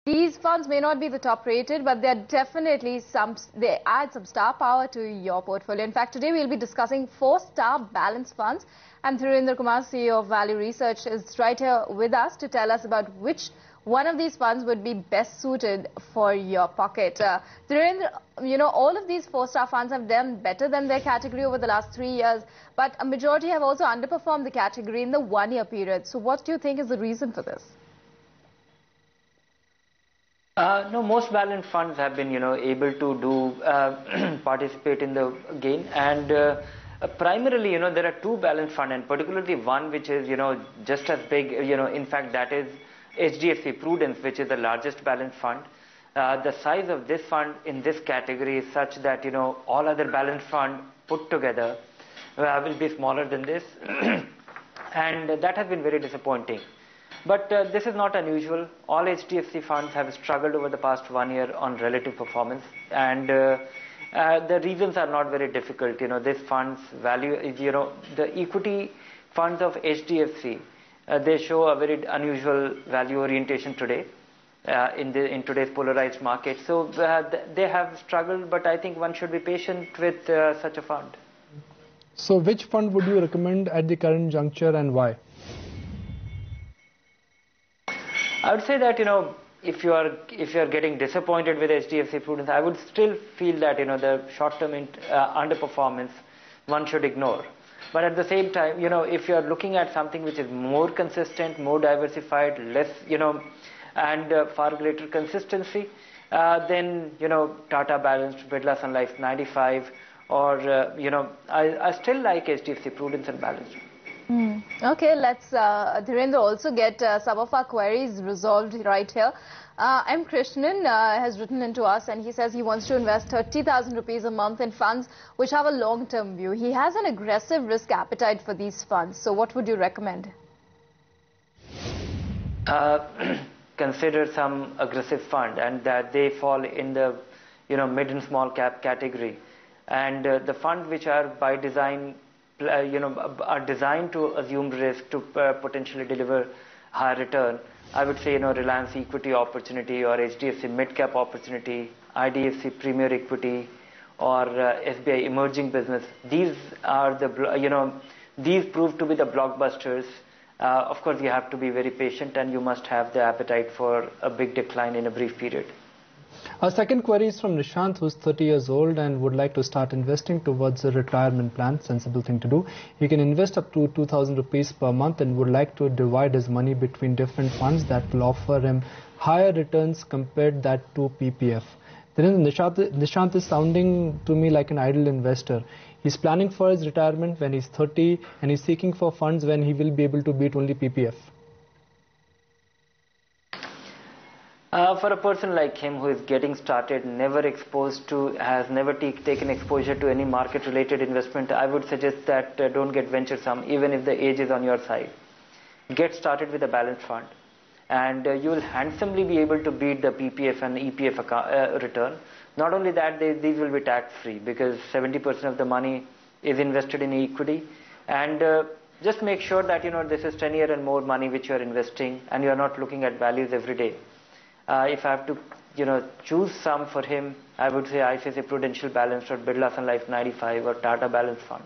These funds may not be the top rated, but they're definitely they add some star power to your portfolio. In fact, today we'll be discussing 4-star balanced funds. And Dhirendra Kumar, CEO of Value Research, is right here with us to tell us about which one of these funds would be best suited for your pocket. Dhirendra, all of these 4-star funds have done better than their category over the last 3 years, but a majority have also underperformed the category in the 1-year period. So what do you think is the reason for this? No, most balanced funds have been, able to do participate in the gain, and primarily, there are 2 balanced funds, and particularly one which is, just as big, in fact, that is HDFC Prudence, which is the largest balanced fund. The size of this fund in this category is such that, all other balanced funds put together will be smaller than this, and that has been very disappointing. But this is not unusual. All HDFC funds have struggled over the past 1 year on relative performance, and the reasons are not very difficult. This fund's value is, the equity funds of HDFC, they show a very unusual value orientation today in today's polarized market. So they have struggled, but I think one should be patient with such a fund. So which fund would you recommend at the current juncture, and why? I would say that, if you are getting disappointed with HDFC Prudence, I would still feel that, the short-term underperformance one should ignore. But at the same time, if you are looking at something which is more consistent, more diversified, less, and far greater consistency, then, Tata Balanced, Birla Sun Life 95, or, I still like HDFC Prudence and Balanced. Okay, let's Dhirendra also get some of our queries resolved right here. M. Krishnan has written into us, and he says he wants to invest 30,000 rupees a month in funds which have a long-term view. He has an aggressive risk appetite for these funds. So what would you recommend? Consider some aggressive fund, and that they fall in the mid and small cap category, and the funds which are by design are designed to assume risk to potentially deliver higher return. I would say, Reliance Equity Opportunity, or HDFC Mid-Cap Opportunity, IDFC Premier Equity, or SBI Emerging Business. These are the, these prove to be the blockbusters. Of course, you have to be very patient, and you must have the appetite for a big decline in a brief period. Our second query is from Nishant, who's 30 years old and would like to start investing towards a retirement plan. Sensible thing to do. He can invest up to 2,000 rupees per month and would like to divide his money between different funds that will offer him higher returns compared that to PPF. Then Nishant is sounding to me like an ideal investor. He's planning for his retirement when he's 30, and he's seeking for funds when he will be able to beat only PPF. For a person like him who is getting started, has never taken exposure to any market-related investment, I would suggest that don't get venturesome, even if the age is on your side. Get started with a balanced fund, and you will handsomely be able to beat the PPF and EPF return. Not only that, these will be tax-free, because 70% of the money is invested in equity, and just make sure that this is 10-year and more money which you are investing, and you are not looking at values every day. If I have to, choose some for him, I would say ICICI Prudential Balanced, or Birla Sun Life 95, or Tata Balanced Fund.